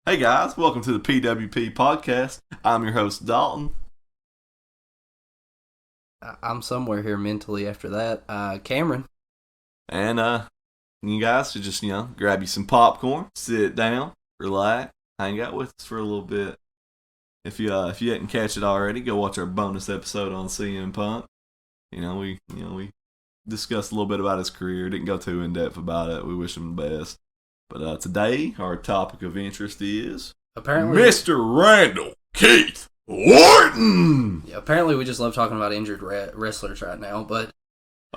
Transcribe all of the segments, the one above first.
Hey guys, welcome to the PWP podcast. I'm your host Dalton. I'm somewhere here mentally after that. Cameron. And you guys should just, grab you some popcorn, sit down, relax, hang out with us for a little bit. If you didn't catch it already, go watch our bonus episode on CM Punk. We discussed a little bit about his career, didn't go too in depth about it. We wish him the best. But today, our topic of interest is Apparently, Mr. Randall Keith Orton. Yeah, apparently we just love talking about injured wrestlers right now, but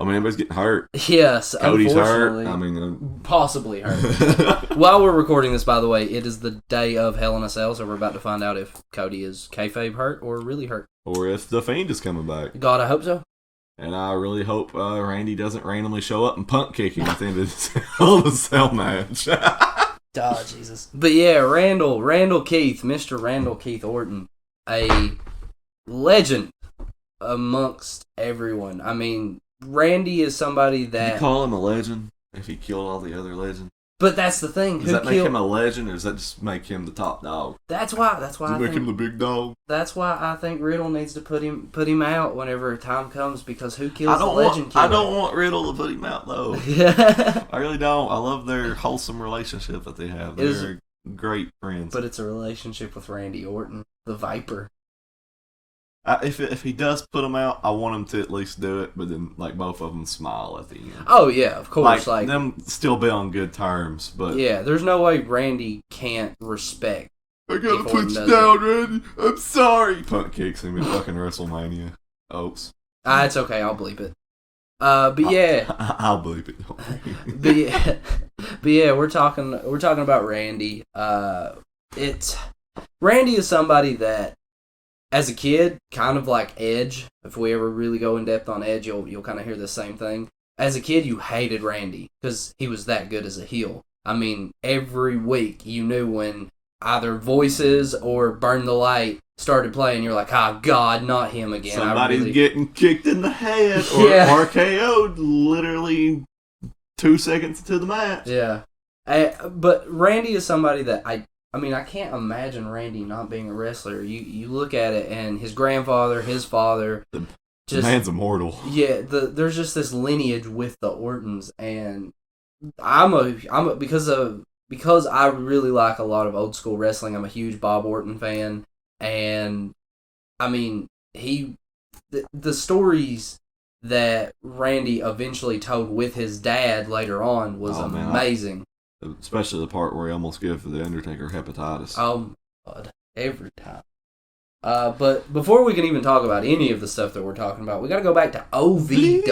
Everybody's getting hurt. yes, Cody's hurt. Unfortunately, possibly hurt. While we're recording this, by the way, it is the day of Hell in a Cell, so we're about to find out if Cody is kayfabe hurt or really hurt. Or if The Fiend is coming back. God, I hope so. And I really hope Randy doesn't randomly show up and Punk kick him at the end of this Hell in a Cell match. Oh, Jesus. But yeah, Randall Keith, Mr. Randall Keith Orton, a legend amongst everyone. I mean, Randy is somebody that... You call him a legend if he killed all the other legends? But that's the thing. Does that make him a legend, or does that just make him the top dog? That's why. Does it make him the big dog? That's why I think Riddle needs to put him out whenever time comes, because who kills the legend killer? I don't want Riddle to put him out though. I really don't. I love their wholesome relationship that they have. They're great friends. But it's a relationship with Randy Orton, the Viper. If he does put them out, I want him to at least do it, but then both of them smile at the end. Oh yeah, of course. Like them still be on good terms, but yeah, there's no way Randy can't respect. I gotta put you down, Randy. I'm sorry. Punk kicks him in fucking WrestleMania. Oops. It's okay. I'll bleep it. But yeah, I'll bleep it. but yeah, we're talking about Randy. Randy is somebody that, as a kid, kind of like Edge. If we ever really go in depth on Edge, you'll kind of hear the same thing. As a kid, you hated Randy because he was that good as a heel. I mean, every week you knew when either Voices or Burn the Light started playing, you're like, oh God, not him again. Somebody's getting kicked in the head or RKO'd literally 2 seconds into the match. Yeah. But Randy is somebody that I mean, I can't imagine Randy not being a wrestler. You look at it, and his grandfather, his father, the man's immortal. Yeah, there's just this lineage with the Ortons, and because I really like a lot of old school wrestling. I'm a huge Bob Orton fan, and I mean the stories that Randy eventually told with his dad later on was amazing. Especially the part where he almost gave the Undertaker hepatitis. Oh, God. Every time. But before we can even talk about any of the stuff that we're talking about, we got to go back to OVW.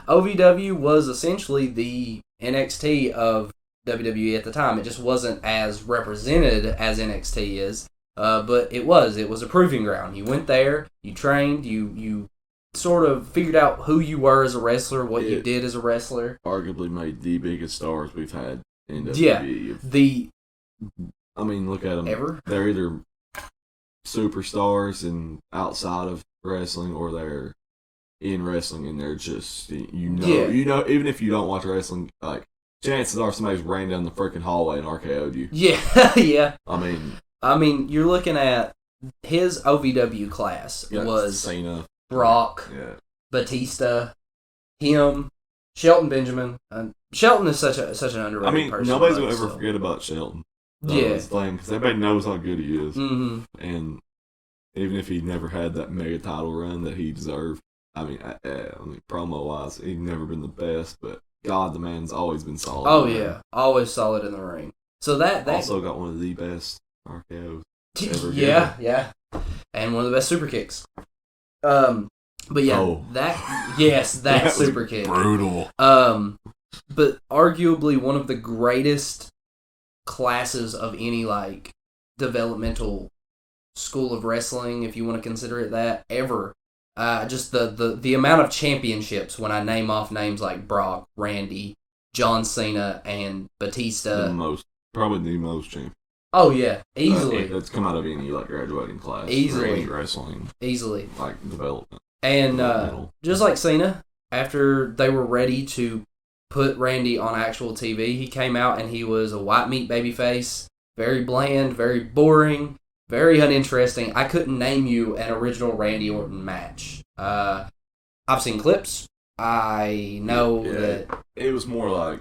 OVW was essentially the NXT of WWE at the time. It just wasn't as represented as NXT is, but it was. It was a proving ground. You went there, you trained, you sort of figured out who you were as a wrestler, what you did as a wrestler. Arguably made the biggest stars we've had in WWE. Yeah. I mean, look at them. Ever? They're either superstars and outside of wrestling, or they're in wrestling and they're just, even if you don't watch wrestling, like, chances are somebody's ran down the freaking hallway and RKO'd you. Yeah, yeah. I mean, you're looking at his OVW class was Cena, Brock, Batista, him, Shelton Benjamin. Shelton is such an underrated person. Nobody's going to ever forget about Shelton. Because everybody knows how good he is. Mm-hmm. And even if he never had that mega title run that he deserved, promo-wise, he's never been the best, but God, the man's always been solid. Oh, yeah. Always solid in the ring. So that also got one of the best RKOs ever. Yeah. And one of the best super kicks. But yeah, that super kick. Brutal. But arguably one of the greatest classes of any developmental school of wrestling, if you want to consider it that, ever. Just the amount of championships when I name off names like Brock, Randy, John Cena, and Batista. Probably the most champions. Oh yeah, easily. That's come out of any graduating class. Easily. Wrestling. Easily. Development. And just like Cena, after they were ready to put Randy on actual TV. He came out and he was a white meat babyface, very bland, very boring, very uninteresting. I couldn't name you an original Randy Orton match. I've seen clips. I know that it was more like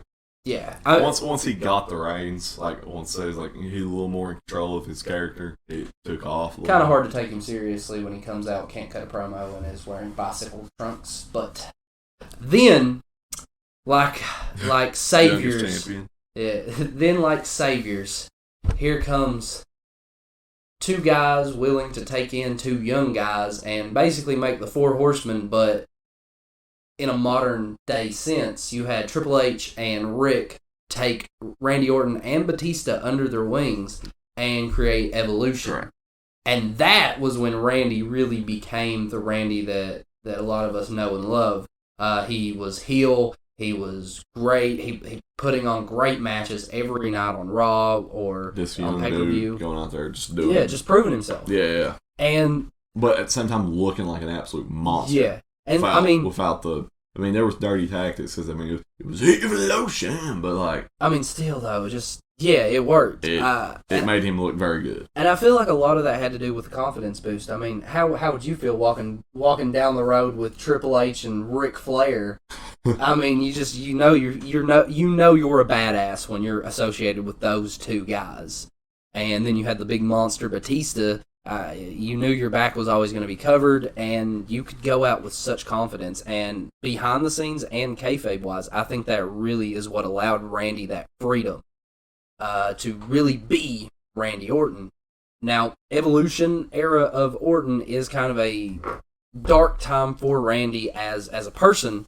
once he got the reins, like once he was like he was a little more in control of his character, it took off. Kind of hard to take him seriously when he comes out, can't cut a promo, and is wearing bicycle trunks. But then, like saviors, here comes two guys willing to take in two young guys and basically make the Four Horsemen, but in a modern day sense. You had Triple H and Rick take Randy Orton and Batista under their wings and create Evolution. Right. And that was when Randy really became the Randy that a lot of us know and love. He was heel. He was great. He putting on great matches every night on Raw or this on young pay-per-view. Dude going out there just doing it. Just proving himself. Yeah. But at the same time looking like an absolute monster. Yeah. And there was dirty tactics because it was Evolution, but still though, it worked. It made him look very good. And I feel like a lot of that had to do with the confidence boost. I mean, how would you feel walking down the road with Triple H and Ric Flair? I mean, you know you're a badass when you're associated with those two guys. And then you had the big monster Batista. You knew your back was always going to be covered, and you could go out with such confidence. And behind the scenes and kayfabe-wise, I think that really is what allowed Randy that freedom to really be Randy Orton. Now, Evolution era of Orton is kind of a dark time for Randy as a person.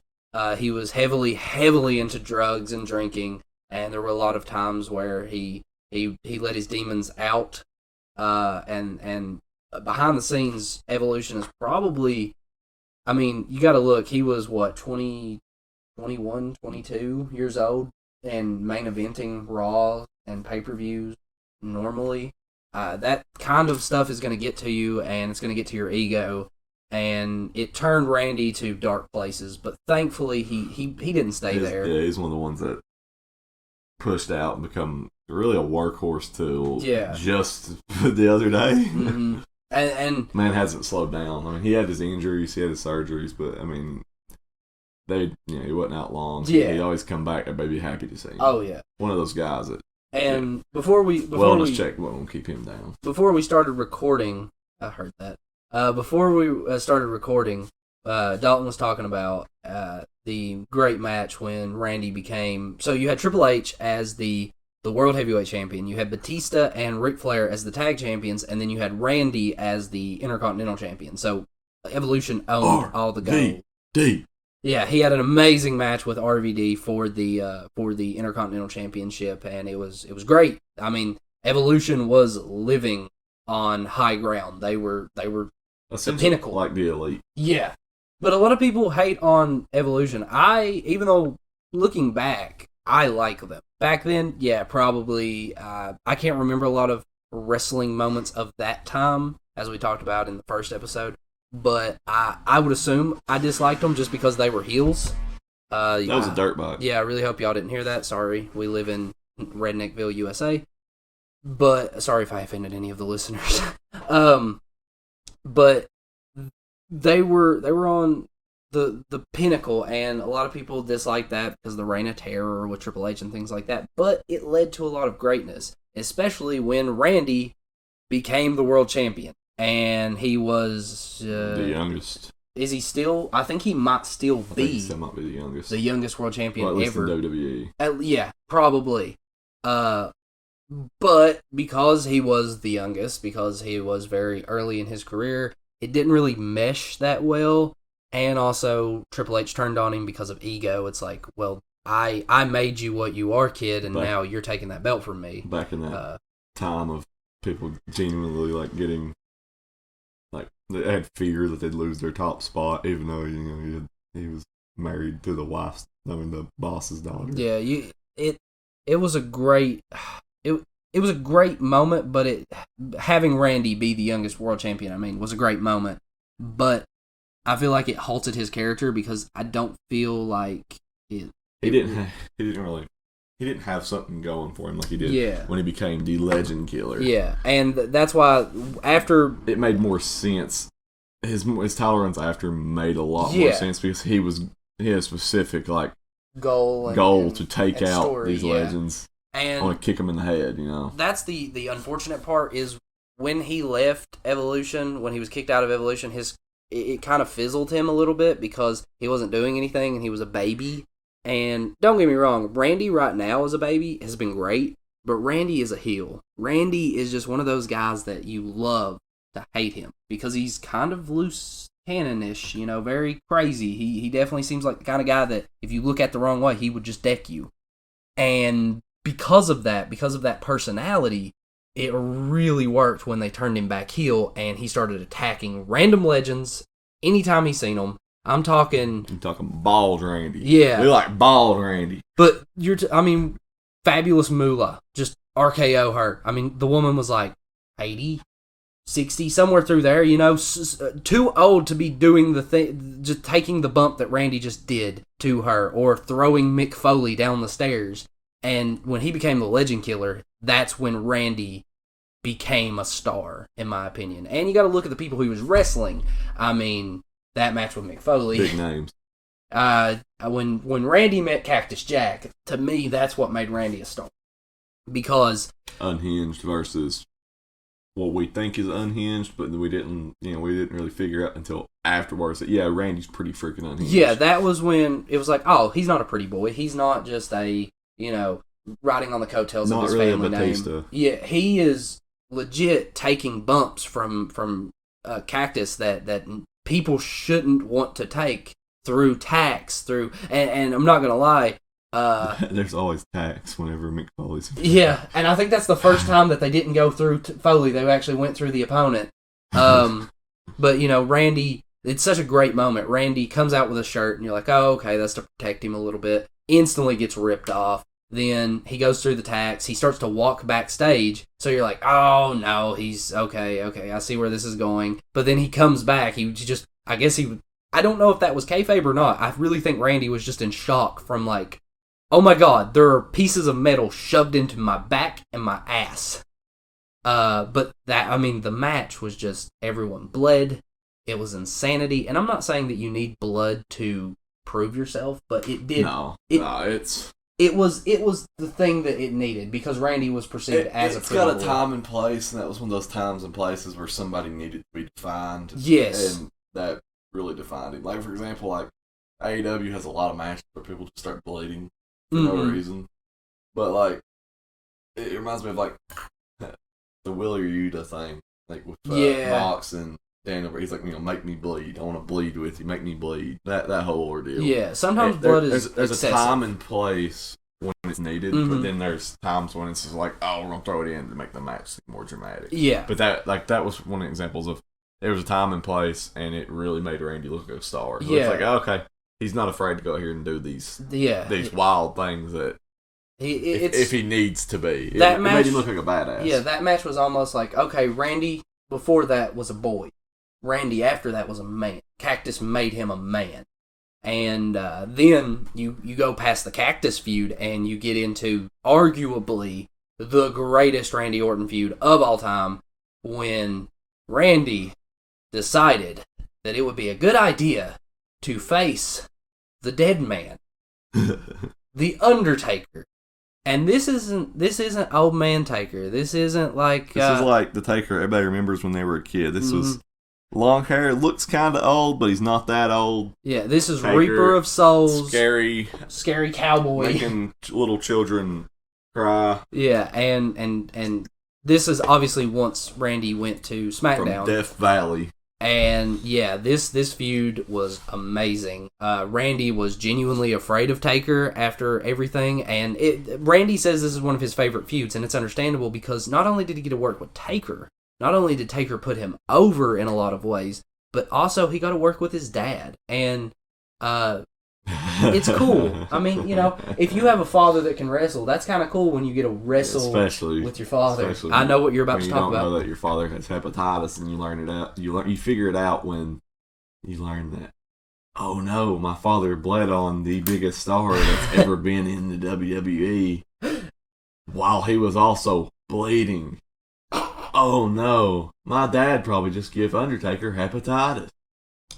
He was heavily into drugs and drinking, and there were a lot of times where he let his demons out. And behind the scenes, Evolution is probably, you got to look, he was 21, 22 years old and main eventing Raw and pay-per-views normally. That kind of stuff is going to get to you, and it's going to get to your ego, and it turned Randy to dark places, but thankfully he didn't stay there. Yeah, he's one of the ones that pushed out and become really a workhorse till just the other day. Mm-hmm. And man hasn't slowed down. He had his injuries, he had his surgeries, but he wasn't out long. So he always come back. I'd be happy to see him. Oh yeah, one of those guys that. And before we wellness check won't keep him down. Before we started recording, I heard that. Before we started recording, Dalton was talking about the great match when Randy became. So you had Triple H as the World Heavyweight Champion. You had Batista and Ric Flair as the Tag Champions, and then you had Randy as the Intercontinental Champion. So Evolution owned all the gold. Yeah, he had an amazing match with RVD for the Intercontinental Championship, and it was great. Evolution was living on high ground. They were the pinnacle, like the elite. Yeah, but a lot of people hate on Evolution. Even though looking back, I like them. Back then, yeah, probably. I can't remember a lot of wrestling moments of that time, as we talked about in the first episode. But I would assume I disliked them just because they were heels. That was a dirt bike. Yeah, I really hope y'all didn't hear that. Sorry, we live in Redneckville, USA. But sorry if I offended any of the listeners. But they were on the pinnacle, and a lot of people dislike that because of the Reign of Terror with Triple H and things like that. But it led to a lot of greatness, especially when Randy became the world champion, and he was the youngest. Is he still? I think he might still be. I think he still might be the youngest world champion ever. In WWE. Yeah, probably. But because he was the youngest, because he was very early in his career, it didn't really mesh that well. And also, Triple H turned on him because of ego. It's like, well, I made you what you are, kid, and now you're taking that belt from me. Back in that time of people genuinely getting, they had fear that they'd lose their top spot, even though he was married to the wife's, the boss's daughter. Yeah, it was a great it was a great moment, but having Randy be the youngest world champion, was a great moment, but I feel like it halted his character because I don't feel like He didn't have something going for him like he did when he became the Legend Killer. Yeah, and that's why after it made more sense. His title runs after made a lot more sense because he had a specific goal to take out story, these legends. And I want to kick him in the head, That's the unfortunate part is when he left Evolution, when he was kicked out of Evolution, it kind of fizzled him a little bit because he wasn't doing anything and he was a baby. And don't get me wrong, Randy right now as a baby has been great, but Randy is a heel. Randy is just one of those guys that you love to hate him because he's kind of loose cannon-ish, very crazy. He definitely seems like the kind of guy that if you look at the wrong way, he would just deck you. And because of that personality, it really worked when they turned him back heel and he started attacking random legends anytime he's seen them. I'm talking bald Randy. Yeah. We like bald Randy. But Fabulous Moolah, just RKO her. The woman was like 80, 60, somewhere through there, too old to be doing the thing, just taking the bump that Randy just did to her or throwing Mick Foley down the stairs. And when he became the Legend Killer, that's when Randy became a star, in my opinion. And you got to look at the people he was wrestling. That match with Mick Foley. Big names. When Randy met Cactus Jack, to me, that's what made Randy a star. Because Unhinged versus what we think is unhinged, but we didn't really figure out until afterwards that Randy's pretty freaking unhinged. Yeah, that was when it was like, oh, he's not a pretty boy. He's not just a riding on the coattails of his family name. Yeah, he is legit taking bumps from Cactus that people shouldn't want to take through tax, and I'm not going to lie. There's always tax whenever Mick Foley's. Yeah, and I think that's the first time that they didn't go through Foley. They actually went through the opponent. But, Randy, it's such a great moment. Randy comes out with a shirt, and you're like, oh, okay, that's to protect him a little bit. Instantly gets ripped off. Then he goes through the tax. He starts to walk backstage. So you're like, oh, no, he's okay, I see where this is going. But then he comes back. I don't know if that was kayfabe or not. I really think Randy was just in shock from oh my God, there are pieces of metal shoved into my back and my ass. But the match was just, everyone bled. It was insanity. And I'm not saying that you need blood to prove yourself, but it did. It was the thing that it needed because Randy was perceived as a pretty boy. It's got a time and place, and that was one of those times and places where somebody needed to be defined. Yes. And that really defined him. For example, AEW has a lot of matches where people just start bleeding for no reason. But, it reminds me of, the Wheeler Yuta thing. With Mox and Daniel, where he's like, make me bleed. I want to bleed with you. Make me bleed. That whole ordeal. Yeah, sometimes blood is There's excessive. a time and place when it's needed, but then there's times when it's just we're going to throw it in to make the match more dramatic. Yeah. But that was one of the examples of there was a time and place, and it really made Randy look like a star. So it's okay, he's not afraid to go out here and do these wild things that if he needs to be. It made him look like a badass. Yeah, that match was almost okay, Randy before that was a boy. Randy after that was a man. Cactus made him a man. And then you go past the Cactus feud and you get into arguably the greatest Randy Orton feud of all time when Randy decided that it would be a good idea to face the dead man, the Undertaker. And this isn't old man Taker. This isn't this is like the Taker everybody remembers when they were a kid. This was long hair, looks kind of old, but he's not that old. Yeah, this is Taker, Reaper of Souls. Scary cowboy. Making little children cry. Yeah, and this is obviously once Randy went to SmackDown. From Death Valley. And yeah, this feud was amazing. Randy was genuinely afraid of Taker after everything, and Randy says this is one of his favorite feuds, and it's understandable because not only did he get to work with Taker, not only did Taker put him over in a lot of ways, but also he got to work with his dad, and it's cool. If you have a father that can wrestle, that's kind of cool when you get to wrestle with your father. I know what you're about to talk about. You don't know that your father has hepatitis, and you learn it out. You figure it out when you learn that oh no, my father bled on the biggest star that's ever been in the WWE while he was also bleeding. Oh no, my dad probably just gave Undertaker hepatitis.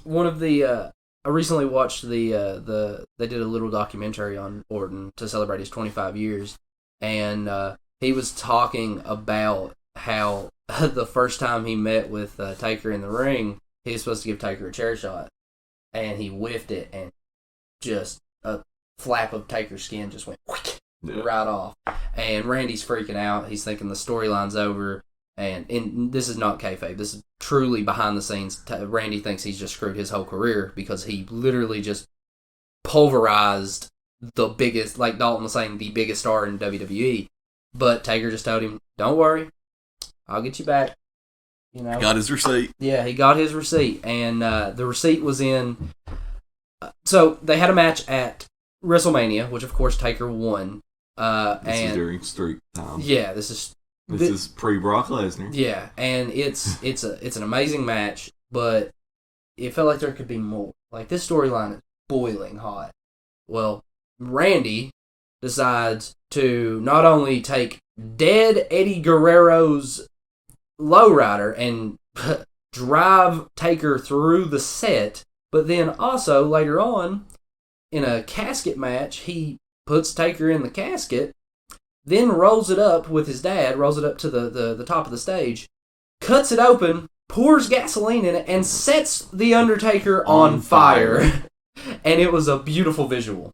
One of the I recently watched the they did a little documentary on Orton to celebrate his 25 years, and he was talking about how the first time he met with Taker in the ring, he was supposed to give Taker a chair shot, and he whiffed it, and just a flap of Taker's skin just went right off. And Randy's freaking out. He's thinking the storyline's over. And this is not kayfabe. This is truly behind the scenes. Randy thinks he's just screwed his whole career because he literally just pulverized the biggest, like Dalton was saying, the biggest star in WWE. But Taker just told him, "Don't worry, I'll get you back." You know, got his receipt. Yeah, he got his receipt, and the receipt was in. So they had a match at WrestleMania, which of course Taker won. This is during streak time. Yeah, this is pre Brock Lesnar. Yeah, and it's an amazing match, but it felt like there could be more. Like, this storyline is boiling hot. Well, Randy decides to not only take dead Eddie Guerrero's lowrider and drive Taker through the set, but then also later on in a casket match, he puts Taker in the casket, then rolls it up with his dad, rolls it up to the top of the stage, cuts it open, pours gasoline in it, and sets The Undertaker on fire. And it was a beautiful visual.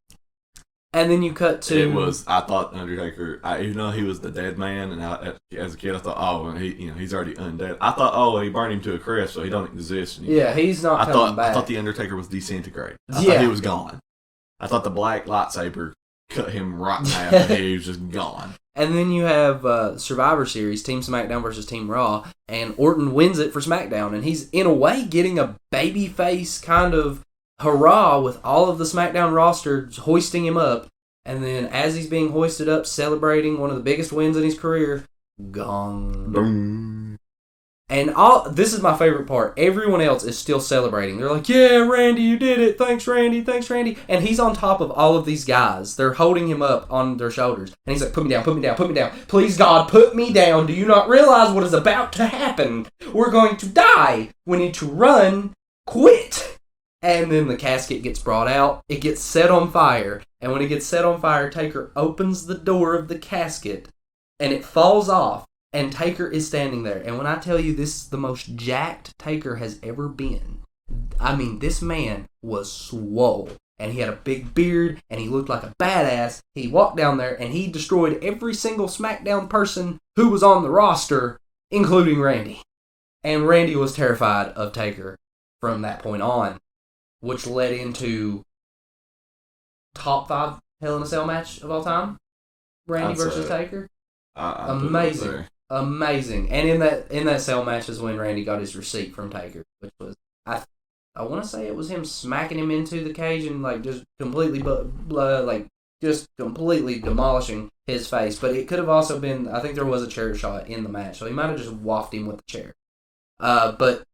And then you cut to... I thought Undertaker, even though he was the dead man, and as a kid I thought, oh, he's already undead. I thought, oh, he burned him to a crisp, so he don't exist anymore. Yeah, he's not coming back. I thought The Undertaker was disintegrated. I thought he was gone. I thought the black lightsaber cut him right in half, and he was just gone. And then you have Survivor Series, Team SmackDown versus Team Raw, and Orton wins it for SmackDown, and he's, in a way, getting a babyface kind of hurrah with all of the SmackDown roster hoisting him up, and then as he's being hoisted up, celebrating one of the biggest wins in his career, gong. Boom. And this is my favorite part. Everyone else is still celebrating. They're like, "Yeah, Randy, you did it. Thanks, Randy. Thanks, Randy." And he's on top of all of these guys. They're holding him up on their shoulders. And he's like, "Put me down, put me down, put me down. Please, God, put me down. Do you not realize what is about to happen? We're going to die. We need to run. Quit." And then the casket gets brought out. It gets set on fire. And when it gets set on fire, Taker opens the door of the casket. And it falls off. And Taker is standing there. And when I tell you this is the most jacked Taker has ever been, I mean, this man was swole. And he had a big beard, and he looked like a badass. He walked down there, and he destroyed every single SmackDown person who was on the roster, including Randy. And Randy was terrified of Taker from that point on, which led into top 5 Hell in a Cell match of all time. Randy versus Taker. Amazing. Amazing. And in that cell match is when Randy got his receipt from Taker, which was, I want to say it was him smacking him into the cage and like just completely demolishing his face. But it could have also been, I think there was a chair shot in the match, so he might have just wafted him with the chair. But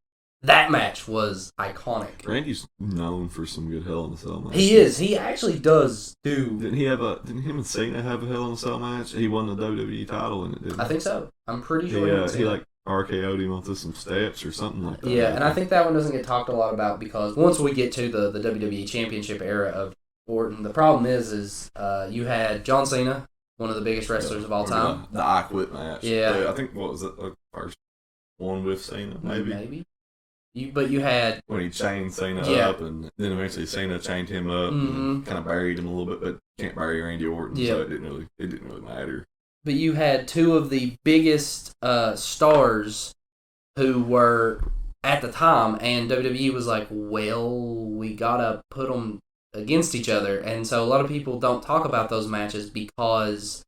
that match was iconic. Randy's known for some good Hell in a Cell matches. He is. He actually does do. Didn't him and Cena have a Hell in a Cell match? He won the WWE title in it, didn't he? I think so. I'm pretty sure. He like RKO'd him onto some steps or something like that. Yeah, and I think that one doesn't get talked a lot about because once we get to the WWE Championship era of Orton, the problem is you had John Cena, one of the biggest wrestlers of all time. The I Quit match. Yeah. I think, what was it, the first one with Cena, maybe? Maybe. But you had... When he chained Cena up, and then eventually Cena chained him up and kind of buried him a little bit, but can't bury Randy Orton, so it didn't really matter. But you had two of the biggest stars who were at the time, and WWE was like, well, we gotta put them against each other. And so a lot of people don't talk about those matches because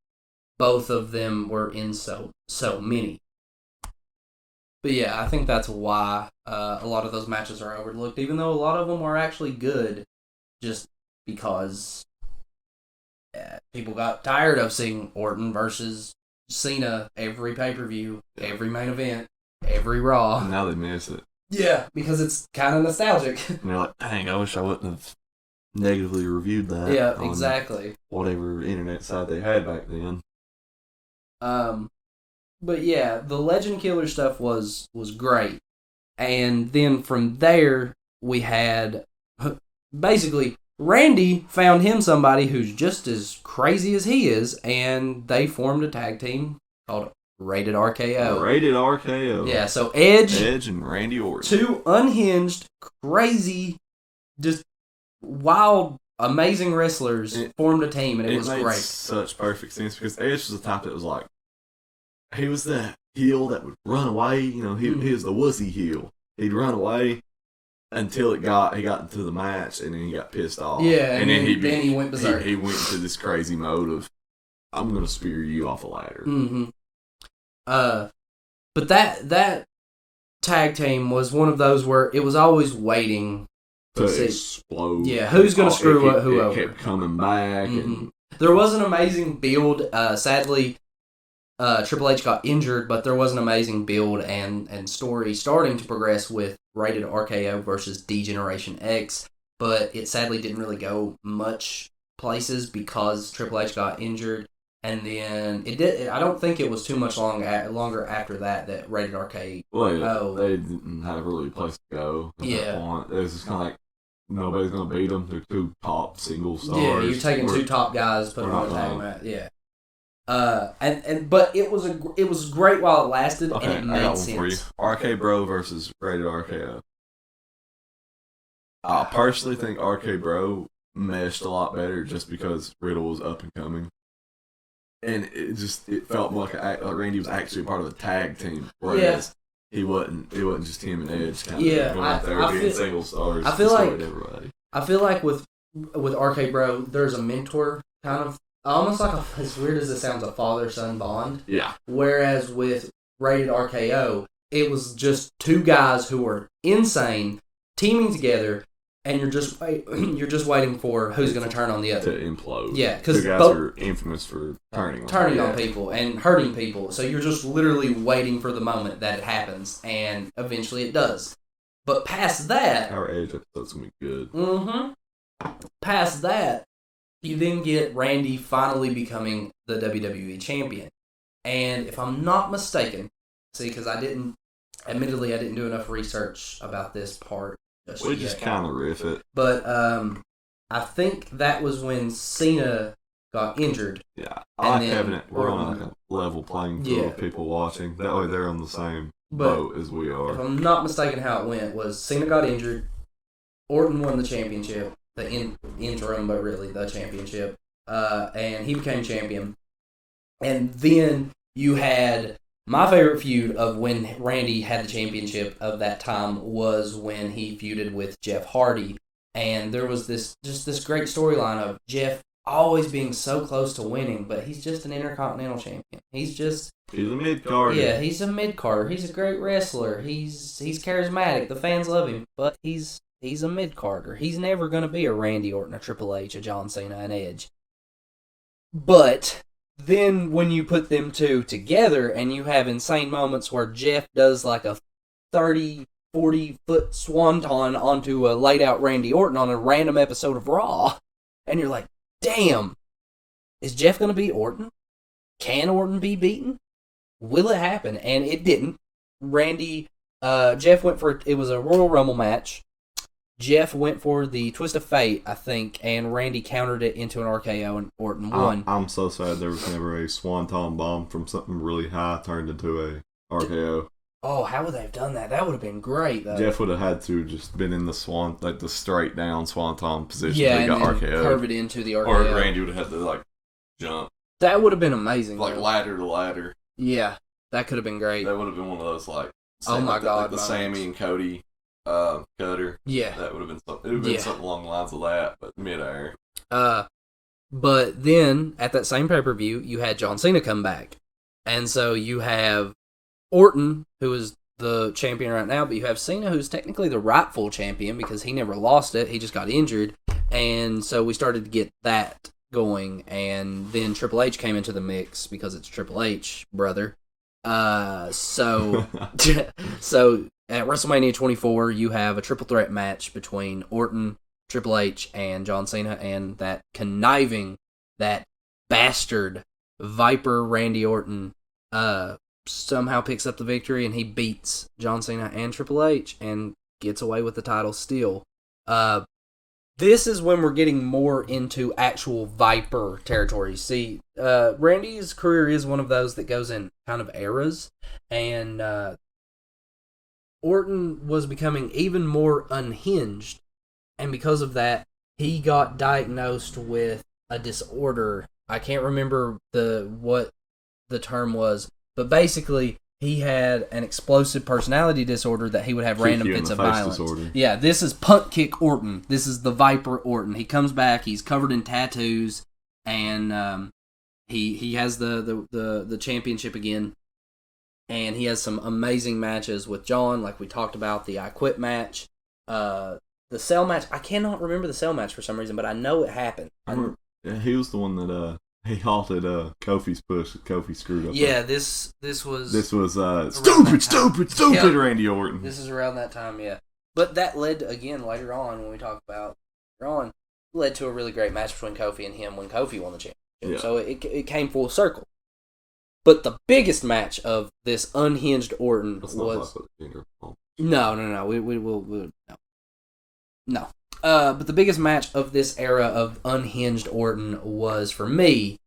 both of them were in so many. But yeah, I think that's why a lot of those matches are overlooked, even though a lot of them were actually good, just because people got tired of seeing Orton versus Cena every pay-per-view, every main event, every Raw. And now they miss it. Yeah, because it's kind of nostalgic. And you're like, dang, I wish I wouldn't have negatively reviewed that. Yeah, on exactly. whatever internet site they had back then. But yeah, the Legend Killer stuff was great, and then from there we had basically Randy found him somebody who's just as crazy as he is, and they formed a tag team called Rated RKO. Rated RKO. Yeah, so Edge and Randy Orton. two unhinged, crazy, just wild, amazing wrestlers formed a team, and it was made great. Such perfect sense because Edge was the type that was like, he was that heel that would run away. You know, he was the wussy heel. He'd run away until he got into the match, and then he got pissed off. Yeah, and then he went berserk. He went into this crazy mode of, I'm going to spear you off a ladder. Mm-hmm. But that tag team was one of those where it was always waiting to explode. Yeah, who's going to screw up who over? It kept coming back. And there was an amazing build. Sadly, Triple H got injured, but there was an amazing build and story starting to progress with Rated RKO versus D-Generation X, but it sadly didn't really go much places because Triple H got injured, and then it did. I don't think it was too much longer after that Rated RKO. Well, they didn't have really a place to go at that point. It was just kind of like, nobody's going to beat them. They're two top single stars. Yeah, you're taking two top guys, putting them on a tag match. Yeah. But it was great while it lasted, okay, and it made sense. For you. RK Bro versus Rated RKO. I personally think RK Bro meshed a lot better just because Riddle was up and coming, and it felt more like Randy was actually part of the tag team, whereas it wasn't just him and Edge kind of going out there being single stars. I feel like with RK Bro, there's a mentor kind of. Almost like as weird as it sounds, a father-son bond. Yeah. Whereas with Rated RKO, it was just two guys who were insane teaming together, and you're just waiting for who's going to turn on the other to implode. Yeah, because two guys are infamous for turning on people and hurting people. So you're just literally waiting for the moment that it happens, and eventually it does. But past that, our Edge episode's gonna be good. Mm-hmm. Past that, you then get Randy finally becoming the WWE champion. And if I'm not mistaken, because I didn't do enough research about this part. We just kind of riff it. But I think that was when Cena got injured. Yeah, I like having it. We're on a level playing field with people watching. That way they're on the same boat as we are. If I'm not mistaken, how it went was Cena got injured, Orton won the championship. The interim, but really the championship. And he became champion. And then you had my favorite feud of when Randy had the championship of that time was when he feuded with Jeff Hardy. And there was this great storyline of Jeff always being so close to winning, but he's just an Intercontinental champion. He's a mid-carder. Yeah, he's a mid-carder. He's a great wrestler. He's charismatic. The fans love him, but he's a mid-carder. He's never going to be a Randy Orton, a Triple H, a John Cena, an Edge. But then when you put them two together and you have insane moments where Jeff does like a 30, 40-foot swanton onto a laid-out Randy Orton on a random episode of Raw, and you're like, damn, is Jeff going to beat Orton? Can Orton be beaten? Will it happen? And it didn't. Jeff went for, it was a Royal Rumble match. Jeff went for the Twist of Fate, I think, and Randy countered it into an RKO, and Orton won. I'm so sad there was never a Swanton bomb from something really high turned into a RKO. Oh, how would they have done that? That would have been great, though. Jeff would have had to just been in the the straight down Swanton position. Yeah, and got RKO. Curve it into the RKO. Or Randy would have had to jump. That would have been amazing. Ladder to ladder. Yeah, that could have been great. That would have been one of those oh my god, the Sammy and Cody cutter. Yeah, that would have been something. It would have been something along the lines of that, but midair. But then at that same pay-per-view, you had John Cena come back, and so you have Orton, who is the champion right now, but you have Cena, who's technically the rightful champion because he never lost it. He just got injured, and so we started to get that going, and then Triple H came into the mix because it's Triple H, brother. So at WrestleMania 24, you have a triple threat match between Orton, Triple H, and John Cena, and that conniving, that bastard Viper Randy Orton somehow picks up the victory, and he beats John Cena and Triple H and gets away with the title still. This is when we're getting more into actual Viper territory. See, Randy's career is one of those that goes in kind of eras, and Orton was becoming even more unhinged, and because of that, he got diagnosed with a disorder. I can't remember what the term was, but basically, he had an explosive personality disorder that he would have random fits of violence. Disorder. Yeah, this is Punt Kick Orton. This is the Viper Orton. He comes back. He's covered in tattoos, and he has the championship again. And he has some amazing matches with John, like we talked about, the I Quit match. The Cell match, I cannot remember the Cell match for some reason, but I know it happened. He was the one that he halted Kofi's push. Kofi screwed up. Yeah, this was stupid Randy Orton. This is around that time, yeah. But that led to, again, later on, when we talk about later on, led to a really great match between Kofi and him when Kofi won the championship. Yeah. So it came full circle. But the biggest match of this unhinged Orton was... No. We will no. But the biggest match of this era of unhinged Orton was, for me,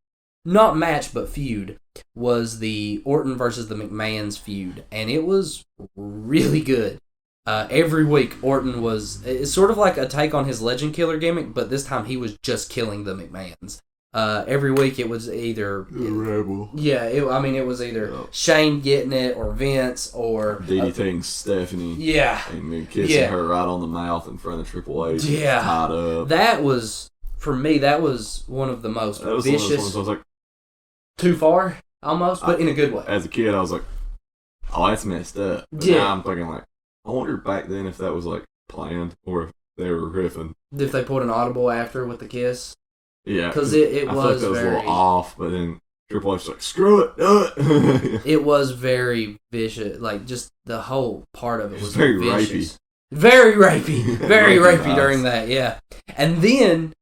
not match but feud, was the Orton versus the McMahons feud. And it was really good. Every week, Orton it's sort of like a take on his Legend Killer gimmick, but this time he was just killing the McMahons. Every week it was either... Rebel. Yeah, it was either Shane getting it, or Vince, or... DDTing Stephanie. Yeah. And then kissing her right on the mouth in front of Triple H. Yeah. Tied up. That was, for me, that was one of the most vicious... One of those ones I was like... Too far, almost, but in a good way. As a kid, I was like, oh, that's messed up. But now I'm thinking like, I wonder back then if that was like planned, or if they were riffing. If they put an audible after with the kiss. Yeah, because it I was that was very... a little off, but then Triple H was like, screw it, do it. It was very vicious, like just the whole part of it was very vicious. rapey. Very rapey. Very rapey during that, yeah. And then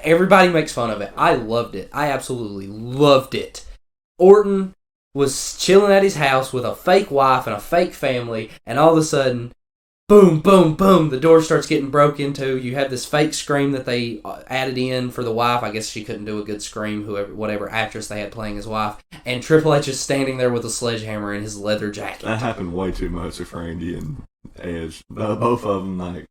everybody makes fun of it. I loved it. I absolutely loved it. Orton was chilling at his house with a fake wife and a fake family, and all of a sudden, boom, boom, boom, the door starts getting broke into. You have this fake scream that they added in for the wife. I guess she couldn't do a good scream, whatever actress they had playing his wife. And Triple H is standing there with a sledgehammer in his leather jacket. That happened way too much with Randy and Edge. Both of them, like...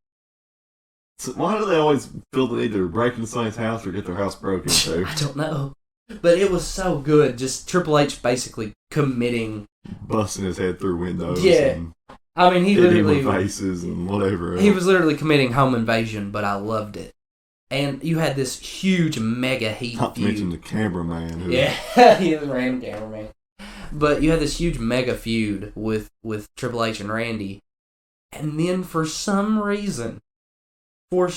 So why do they always feel the need to break into somebody's house or get their house broken into? I don't know. But it was so good. Just Triple H basically committing... Busting his head through windows. Yeah. And I mean, he literally... faces and whatever else. He was literally committing home invasion, but I loved it. And you had this huge mega heat Not to feud. mention the cameraman. Yeah, he was a random cameraman. But you had this huge mega feud with Triple H and Randy. And then for some reason, with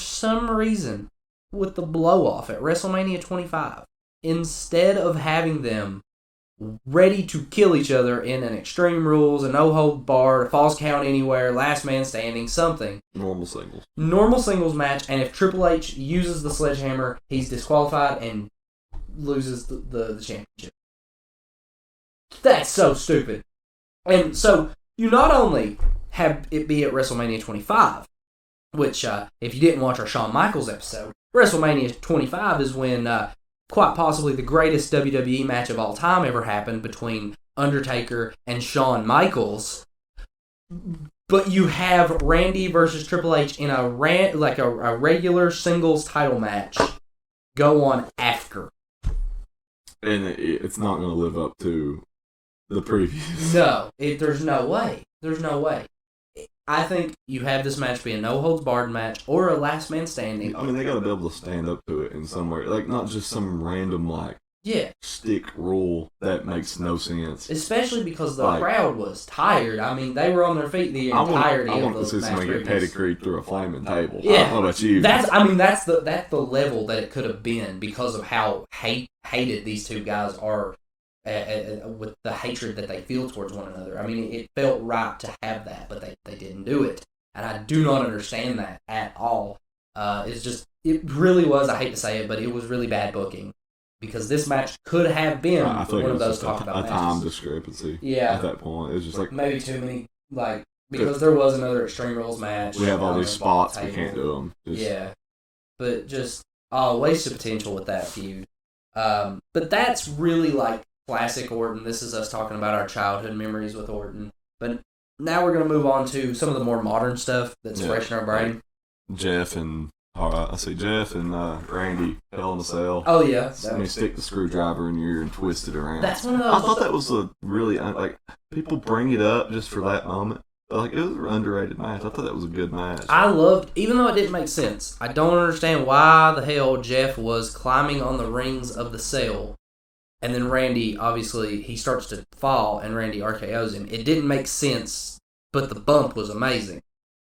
the blow-off at WrestleMania 25, instead of having them ready to kill each other in an Extreme Rules, a no-hold-barred, falls count anywhere, last man standing, something. Normal singles match, and if Triple H uses the sledgehammer, he's disqualified and loses the championship. That's so stupid. And so, you not only have it be at WrestleMania 25, which, if you didn't watch our Shawn Michaels episode, WrestleMania 25 is when... quite possibly the greatest WWE match of all time ever happened between Undertaker and Shawn Michaels. But you have Randy versus Triple H in a regular singles title match go on after. And it's not going to live up to the previous. No, there's no way. There's no way. I think you have this match be a no-holds-barred match or a last man standing. I mean, they got to be able to stand up to it in some way. Like, not just some random, stick rule that makes no sense. Especially because the crowd was tired. I mean, they were on their feet the entirety of the match. I want to see somebody get pedigreed through a flaming table. Yeah. I don't know about you. That's the level that it could have been because of how hated these two guys are with the hatred that they feel towards one another. I mean, it felt right to have that, but they didn't do it. And I do not understand that at all. It really was, I hate to say it, but it was really bad booking. Because this match could have been I think one it of was those talked about a time matches. discrepancy. Yeah. At that point, it was just like maybe too many, because there was another Extreme Rules match. we have all these spots, we can't do them. Yeah. But just, waste of potential with that feud. But that's really classic Orton. This is us talking about our childhood memories with Orton. But now we're going to move on to some of the more modern stuff that's fresh in our brain. Jeff and Randy, Hell in a Cell. Oh, yeah. They stick the screwdriver in your ear and twist it around. That's one of those. I thought that was a really, people bring it up just for that moment. But, it was an underrated match. I thought that was a good match. I loved, even though it didn't make sense, I don't understand why the hell Jeff was climbing on the rings of the cell. And then Randy, obviously, he starts to fall and Randy RKO's him. It didn't make sense, but the bump was amazing.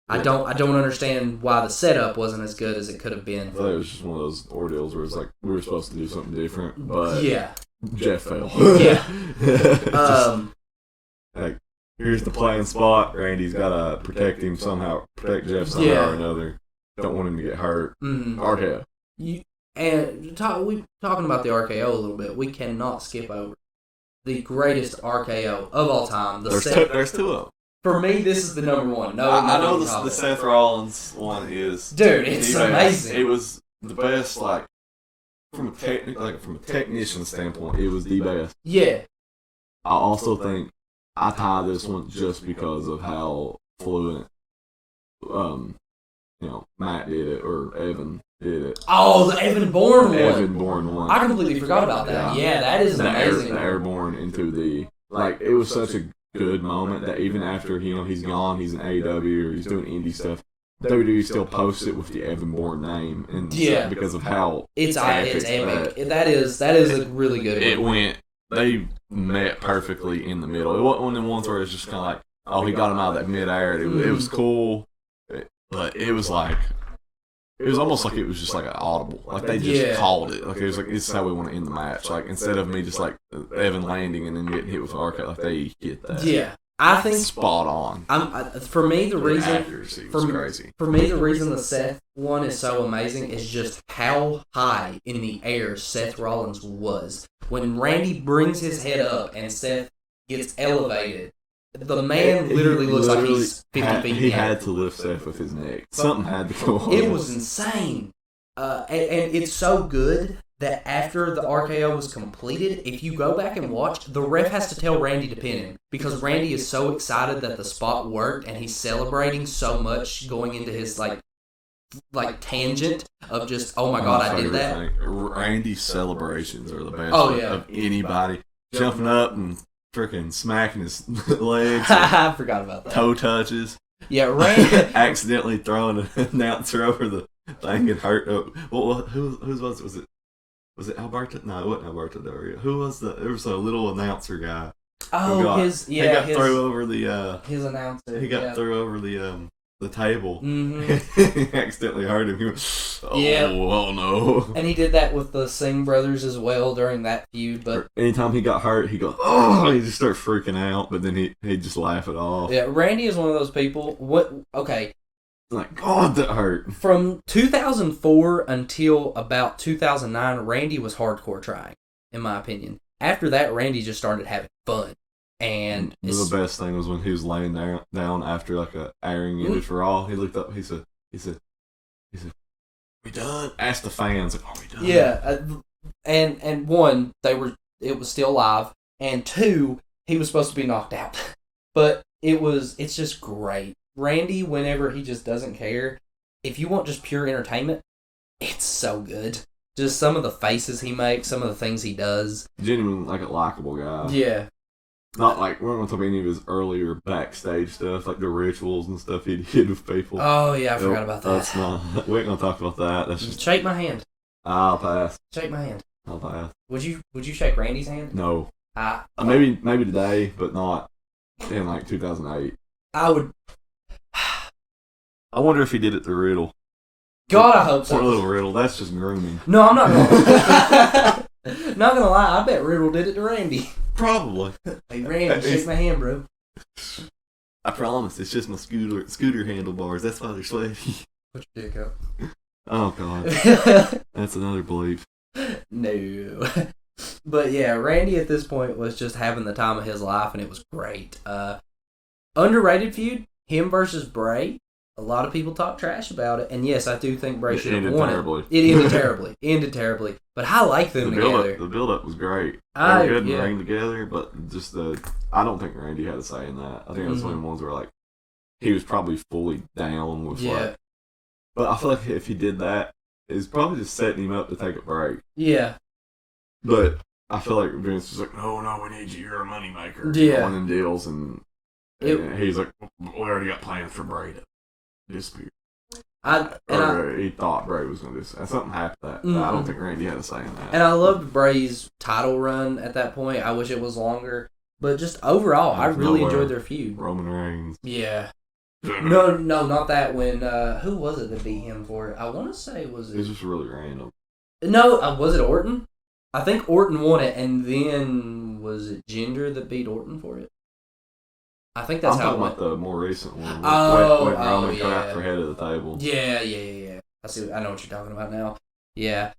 I don't understand why the setup wasn't as good as it could have been. I thought it was just one of those ordeals where it's like we were supposed to do something different, but yeah, Jeff fell. Yeah. Here's the playing spot. Randy's got to protect Jeff somehow or another. Don't want him to get hurt. Mm-hmm. RKO. We talking about the RKO a little bit. We cannot skip over the greatest RKO of all time. There's two of them. For me, this is the number one. No, I know the Seth Rollins one is. Dude, it's amazing. It was the best, from a technician standpoint, it was the best. Yeah. I also think I tie this one just because of how fluent, Matt did it or Evan did it. Oh, the Evan Bourne one. Evan Bourne one. I completely forgot about that. Yeah, that is amazing. The airborne into the it was such a good moment that even after he's gone, he's in AEW or he's doing indie stuff. WWE still posts it with the Evan Bourne name, and because of how it's epic. That is a really good. It went. They met perfectly in the middle. It wasn't one of the ones where it's just kind of he got him out of that midair. It was cool, but it was almost like it was just an audible. They just called it. It was this is how we want to end the match. Instead of me just Evan landing and then getting hit with an RKO, they get that. Yeah. I think spot on. For me, the reason accuracy was crazy. For me, the reason the Seth one is so amazing is just how high in the air Seth Rollins was. When Randy brings his head up and Seth gets elevated, the man literally looks like he's 50 feet. He had to lift Seth with his neck. Something had to go on. It was insane, and it's so good that after the RKO was completed, if you go back and watch, the ref has to tell Randy to pin him because Randy is so excited that the spot worked and he's celebrating so much going into his tangent of just, oh my god, I did that. Randy's celebrations are the best of anybody. Jumping up and freaking smacking his legs. I forgot about that. Toe touches. Yeah, Randy. Accidentally throwing an announcer over the thing and hurt. Whose was it? Was it Alberto? No, it wasn't Alberto Del Rio. Who was there was a little announcer guy. Oh, he got thrown over his announcer. He got thrown over the table. Mm-hmm. He accidentally hurt him. He went, oh no. And he did that with the Singh brothers as well during that feud. But anytime he got hurt, he goes, oh, he just starts freaking out. But then he'd just laugh it off. Yeah, Randy is one of those people. Okay. God, that hurt. From 2004 until about 2009, Randy was hardcore trying, in my opinion. After that, Randy just started having fun. And the best thing was when he was laying down after a airing ended for all. He looked up. He said, "We done?" Asked the fans, "Are we done?" Yeah, and one, it was still live, and two, he was supposed to be knocked out, but it's just great. Randy, whenever he just doesn't care, if you want just pure entertainment, it's so good. Just some of the faces he makes, some of the things he does. Genuinely a likable guy. Yeah. Not we're not going to talk about any of his earlier backstage stuff, the rituals and stuff he did with people. Oh, yeah, I forgot about that. We ain't going to talk about that. That's just... Shake my hand. I'll pass. Shake my hand. I'll pass. Would you shake Randy's hand? No. Maybe today, but not in 2008. I would... I wonder if he did it to Riddle. God, I hope so. Poor little Riddle. That's just grooming. No, I'm not going to. Not going to lie. I bet Riddle did it to Randy. Probably. Hey, Randy, shake my hand, bro. I promise, it's just my scooter handlebars. That's why they're sweaty. Put your dick up. Oh, God. That's another belief. No. But yeah, Randy at this point was just having the time of his life, and it was great. Underrated feud, him versus Bray. A lot of people talk trash about it, and yes, I do think Bray should have won it. It ended terribly. But I like them together. The build-up was great. They were good and ring together, but just I don't think Randy had a say in that. I think that's one of the ones where, like, he was probably fully down with, like... But I feel like if he did that, it's probably just setting him up to take a break. Yeah. But I feel like Vince was like, no, we need you. You're a moneymaker. Yeah. One in deals, and he's like, we already got plans for Bray to disappear. He thought Bray was going to disappear. Something happened to that. Mm-hmm. I don't think Randy had a say in that. And I loved Bray's title run at that point. I wish it was longer. But just overall, I really enjoyed their feud. Roman Reigns. Yeah. No, not that. When who was it that beat him for it? I want to say was it. It's just really random. No, was it Orton? I think Orton won it, and then was it Jinder that beat Orton for it? I think that's how it went. I'm talking about the more recent one. When Roman got out for head of the table. Yeah. I know what you're talking about now. Yeah.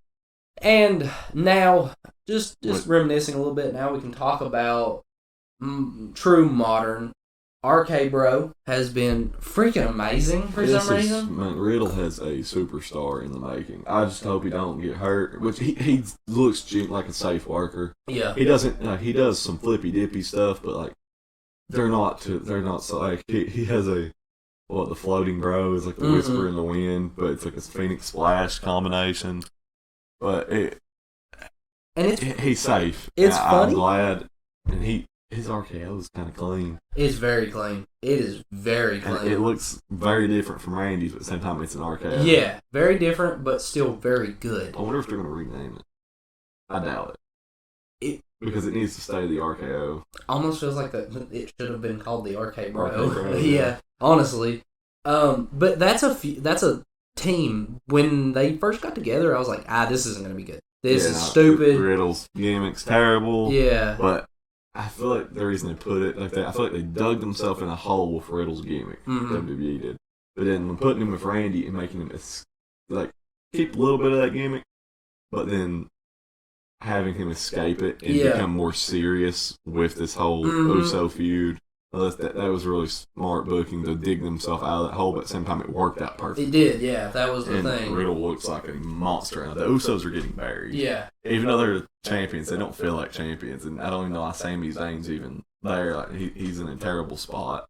And now, just reminiscing a little bit. Now we can talk about true modern. RK Bro has been freaking amazing for some reason. Man, Riddle has a superstar in the making. I just hope he don't get hurt. Which he looks like a safe worker. Yeah, he doesn't. He does some flippy dippy stuff, but like they're not so like he has the floating bro is like the whisper in the wind, but it's like a Phoenix Splash combination. But he's safe. It's funny. I'm glad, and his RKO is kind of clean. It's very clean. It is very clean. And it looks very different from Randy's, but at the same time, it's an RKO. Yeah, very different, but still very good. I wonder if they're going to rename it. I doubt it. Because it needs to stay the RKO. Almost feels like it should have been called the RK Bro. Yeah, honestly. But that's a team. When they first got together, I was like, this isn't going to be good. This is stupid. Riddle's gimmick's terrible. Yeah. But I feel like the reason they put it like that, I feel like they dug themselves in a hole with Riddle's gimmick. WWE did. But then when putting him with Randy and making him keep a little bit of that gimmick, but then having him escape it and become more serious with this whole Uso feud. That was really smart booking to dig themselves out of that hole, but at the same time it worked out perfectly. It did, yeah. That was the thing. Riddle looks like a monster now. The Usos are getting buried. Yeah. Even though they're champions, they don't feel like champions. And I don't even know why Sami Zayn's even there. Like he's in a terrible spot.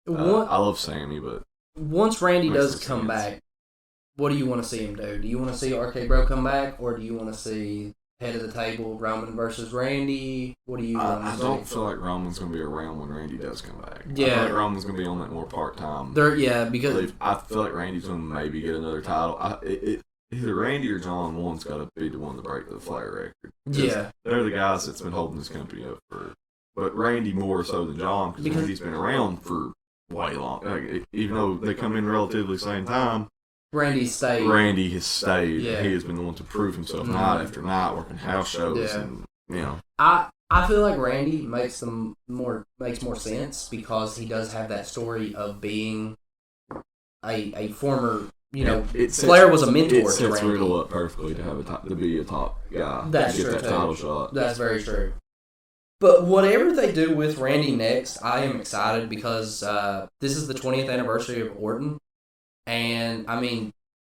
I love Sami, but... Once Randy does come back, what do you want to see him do? Do you want to see RK Bro come back, or do you want to see... head of the table, Roman versus Randy? What do you want to see? I don't feel like Roman's going to be around when Randy does come back. Yeah. I feel like Roman's going to be on that more part-time. Because... I feel like Randy's going to maybe get another title. Either Randy or John, one's got to be the one to break the Flair record. Yeah. They're the guys that's been holding this company up for... But Randy more so than John, because Randy's been around for way long. Like, even though they come in relatively the same time, Randy stayed. Randy has stayed. Yeah. He has been the one to prove himself night after night, working house shows, and I feel like Randy makes more sense because he does have that story of being a former. Flair was a mentor to Randy. It sets Riddle up perfectly to have to be a top guy. That's to true. Get that title shot. That's very true. But whatever they do with Randy next, I am excited because this is the 20th anniversary of Orton. And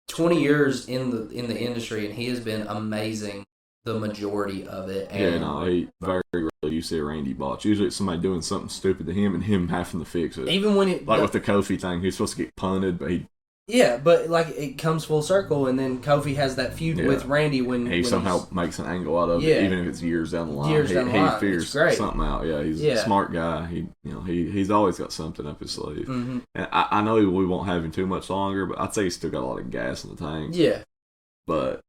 20 years in the industry, and he has been amazing the majority of it. And he very rarely you see a Randy botch. Usually it's somebody doing something stupid to him and him having to fix it. Even when with the Kofi thing, he was supposed to get punted, but but it comes full circle, and then Kofi has that feud with Randy when he somehow makes an angle out of it, even if it's years down the line. He figures something out. Yeah, he's a smart guy. He's always got something up his sleeve. Mm-hmm. And I know we won't have him too much longer, but I'd say he's still got a lot of gas in the tank. Yeah, but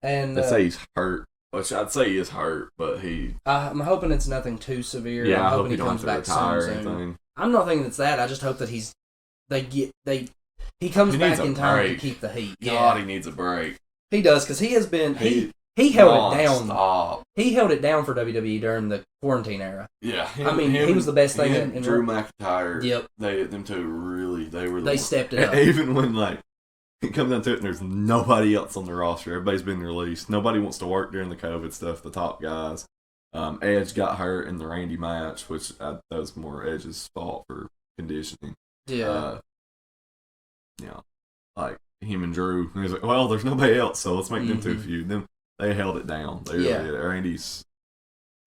I'd say he's hurt. Which I'd say he is hurt, but I'm hoping it's nothing too severe. Yeah, I'm hoping he comes back soon. I'm not thinking it's that. I just hope that he comes back in time to keep the heat. God, he needs a break. He does, because he has been He held it down. Stop. He held it down for WWE during the quarantine era. Yeah, he was the best thing. In Drew McIntyre. Yep. Them two really, they stepped it up. Even when it comes down to it, and there's nobody else on the roster. Everybody's been released. Nobody wants to work during the COVID stuff. The top guys. Edge got hurt in the Randy match, which that was more Edge's fault for conditioning. Yeah. Like him and Drew. And he's like, well, there's nobody else, so let's make them two feud. They held it down. Randy's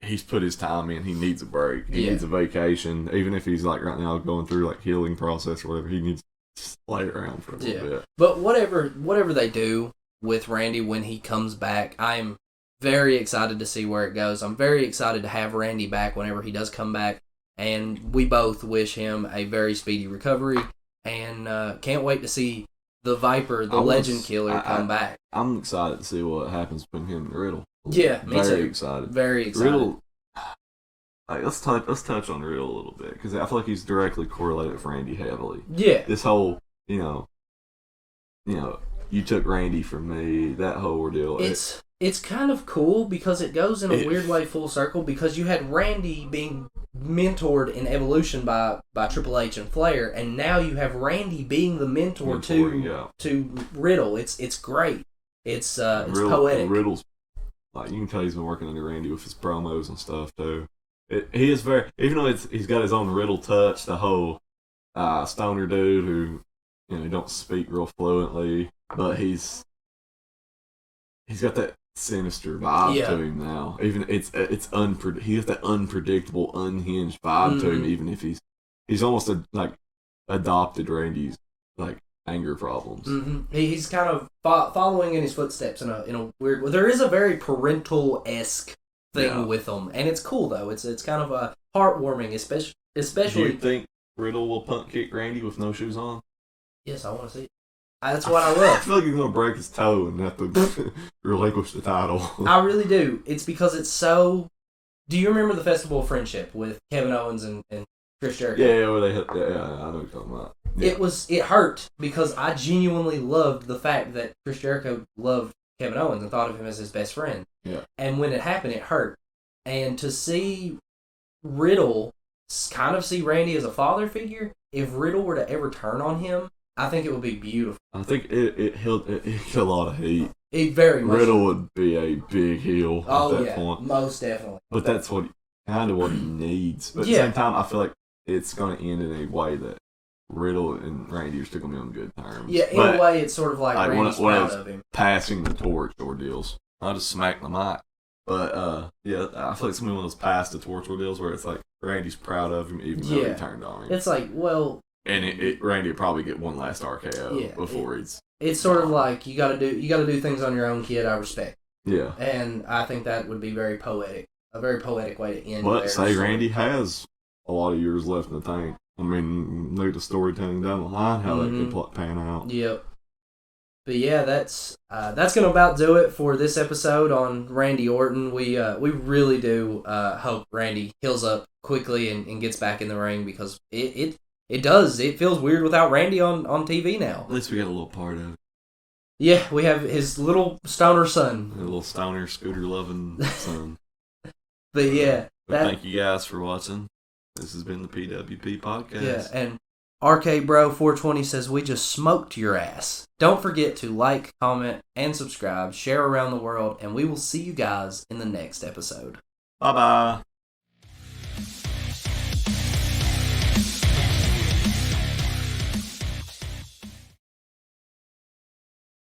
he's put his time in. He needs a break. He needs a vacation. Even if he's like right now going through like healing process or whatever, he needs to lay around for a little bit. But whatever they do with Randy when he comes back, I'm very excited to see where it goes. I'm very excited to have Randy back whenever he does come back, and we both wish him a very speedy recovery, and can't wait to see the Viper, the Legend Killer, come back. I'm excited to see what happens between him and Riddle. Yeah, me too. Very excited. Very excited. Riddle, let's touch on Riddle a little bit, because I feel like he's directly correlated with Randy heavily. Yeah. This whole, you took Randy from me, that whole ordeal. It's kind of cool because it goes in a weird way full circle, because you had Randy being mentored in Evolution by Triple H and Flair, and now you have Randy being the mentor to Riddle. It's great. It's poetic. Riddle's like, you can tell he's been working under Randy with his promos and stuff too. He is very, even though he's got his own Riddle touch, the whole stoner dude who he don't speak real fluently, but he's got that sinister vibe to him now. Even he has that unpredictable, unhinged vibe to him. Even if he's almost adopted Randy's anger problems. He's kind of following in his footsteps in a weird way. There is a very parental-esque thing with him, and it's cool though. It's kind of a heartwarming, especially. Do you think Riddle will punt kick Randy with no shoes on? Yes, I want to see it. That's what I love. I feel like he's going to break his toe and have to relinquish the title. I really do. It's because it's so... Do you remember the Festival of Friendship with Kevin Owens and Chris Jericho? Yeah, where they hit... Yeah, I know what you're talking about. Yeah. It hurt because I genuinely loved the fact that Chris Jericho loved Kevin Owens and thought of him as his best friend. Yeah. And when it happened, it hurt. And to see Riddle kind of see Randy as a father figure, if Riddle were to ever turn on him, I think it would be beautiful. I think it held a lot of heat. It very much. Riddle would be a big heel at that point. Most definitely. But that's what he needs. But at the same time, I feel like it's going to end in a way that Riddle and Randy are still going to be on good terms. Yeah, in a way, it's sort of like Randy's proud of him. Passing the torch ordeals. I just smacked the mic. But, I feel like it's one of those pass the torch ordeals where it's like Randy's proud of him even though he turned on him. It's like, well... And Randy would probably get one last RKO before he's... It's sort of like, you gotta do things on your own, kid, I respect. Yeah. And I think that would be very poetic. A very poetic way to end But say Randy has a lot of years left in the tank. I mean, look at the storytelling down the line, how that could pan out. Yep. But yeah, that's gonna about do it for this episode on Randy Orton. We really do hope Randy heals up quickly and gets back in the ring, because it does. It feels weird without Randy on TV now. At least we got a little part of it. Yeah, we have his little stoner son. A little stoner scooter loving son. But yeah. Thank you guys for watching. This has been the PWP podcast. Yeah, and Arcade Bro 420 says we just smoked your ass. Don't forget to like, comment, and subscribe, share around the world, and we will see you guys in the next episode. Bye-bye.